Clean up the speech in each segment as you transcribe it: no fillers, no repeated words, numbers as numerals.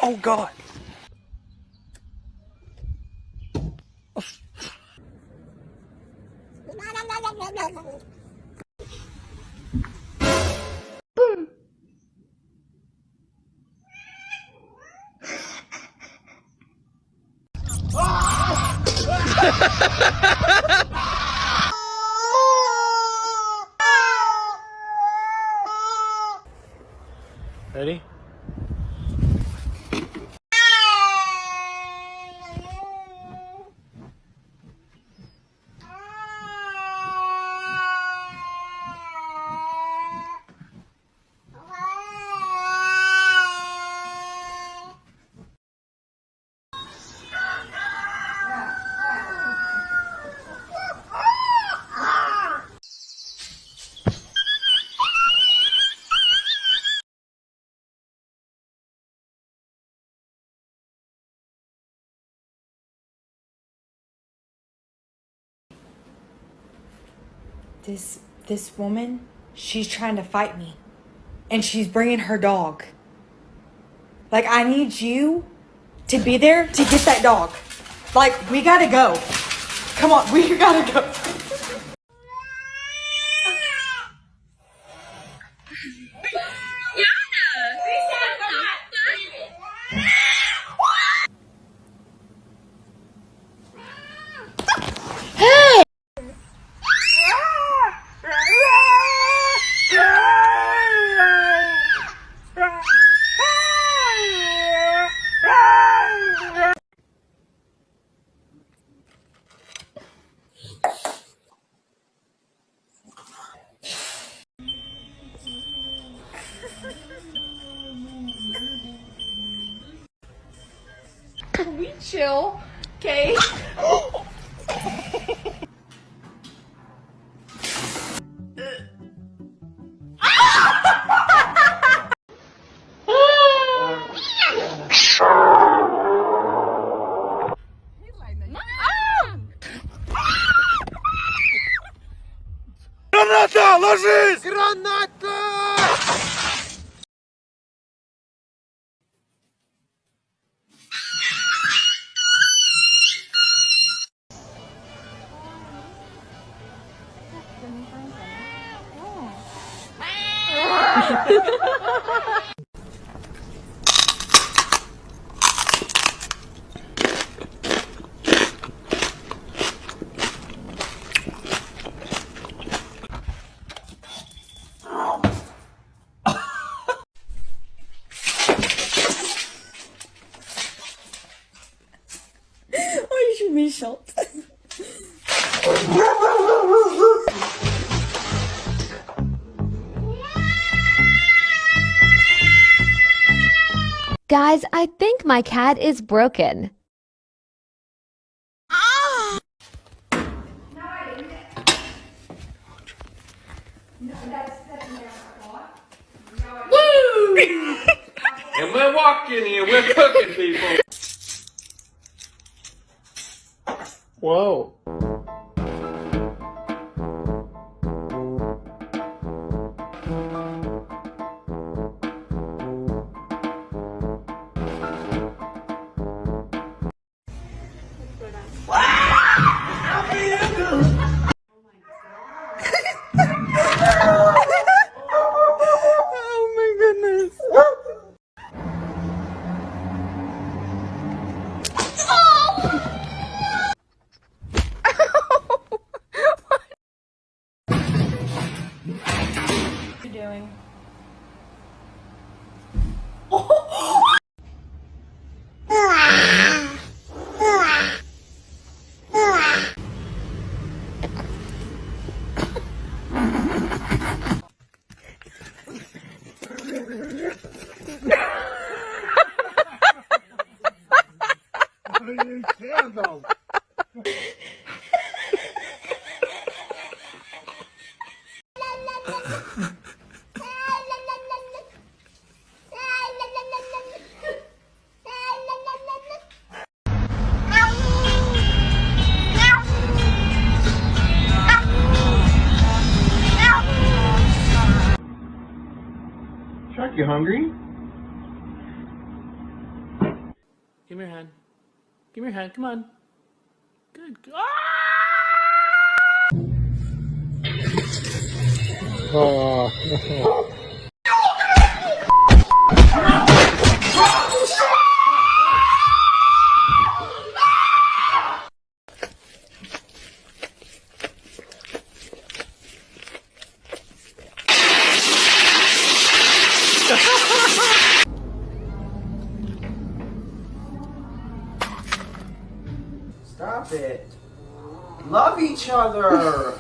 Oh God. Boom. Ready? This woman, she's trying to fight me. And she's bringing her dog. Like, I need you to be there to get that dog. Like, we gotta go. Come on, we gotta go. Can we chill? Okay? Граната! Ложись! Граната! Oh, ich bin schott. Guys, I think my cat is broken. Woo! And we're walking here, we're cooking people. Whoa. Oh my goodness. What are you doing? Chuck, you hungry? Give me your hand. Give me your hand. Come on. Good. Stop it. Love each other.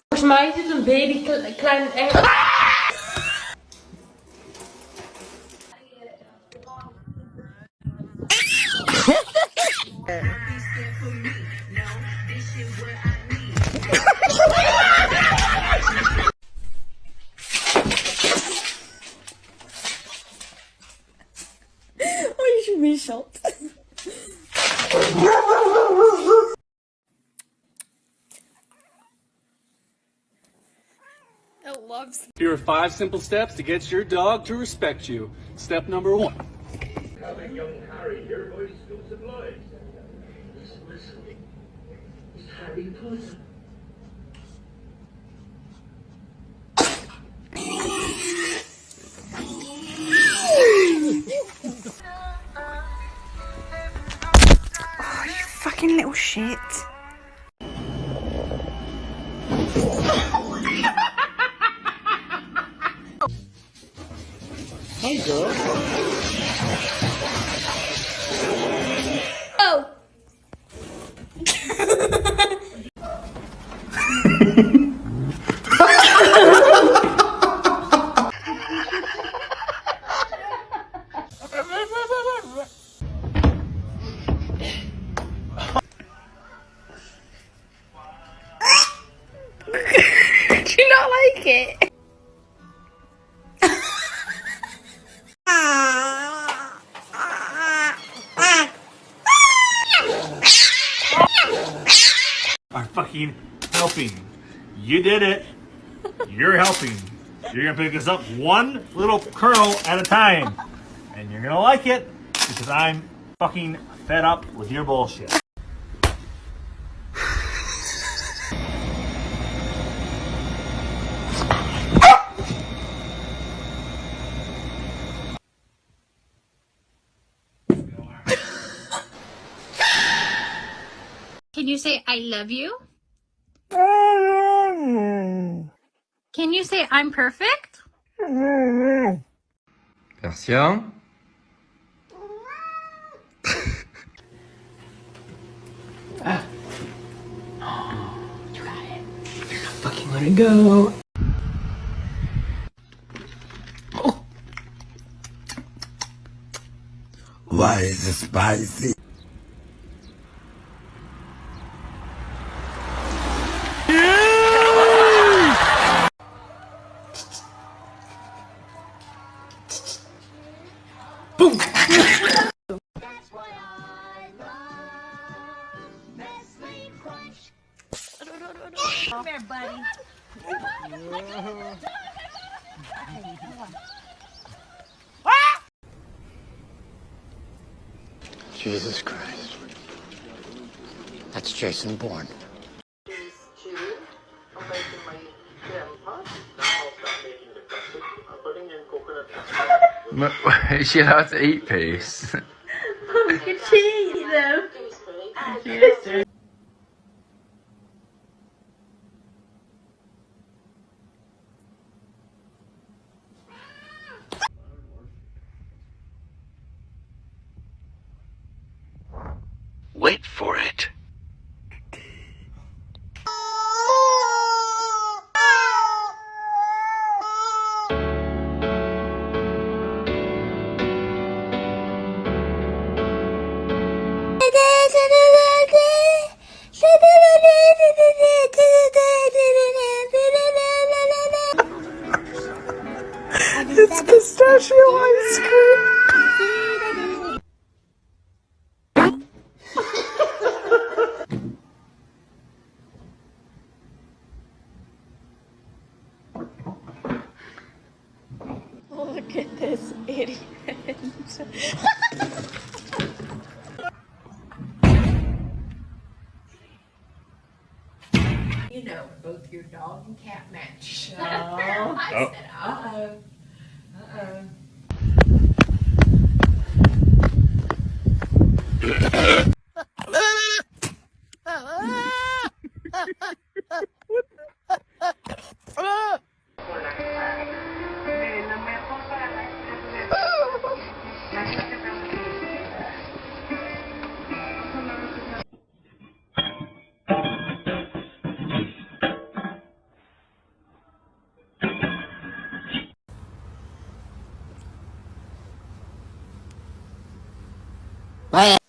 Volgens mij is het een baby klein echt. Oh, je should be shot. It loves. Here are 5 simple steps to get your dog to respect you. Step number 1. Having young Harry here, boys, still supplies. Listen. It's Harry Potter. Fucking little shit. Hey, girl. Oh! Do you not like it? Are fucking helping. You did it. You're helping. You're gonna pick this up one little kernel at a time. And you're gonna like it because I'm fucking fed up with your bullshit. Can you say I love you? Can you say I'm perfect? Patient. Fucking let it go. Why is it spicy? Boom! Come here, buddy. Jesus Christ. That's Jason Bourne. I'm making my jam pot. Now I'll start making the custard. I'm putting in She loves to eat peas. Can she eat them? Wait for it. It's pistachio ice cream. Look at this idiot. You know, both your dog and cat match. So Oh. I said, uh-oh. Uh-oh. What?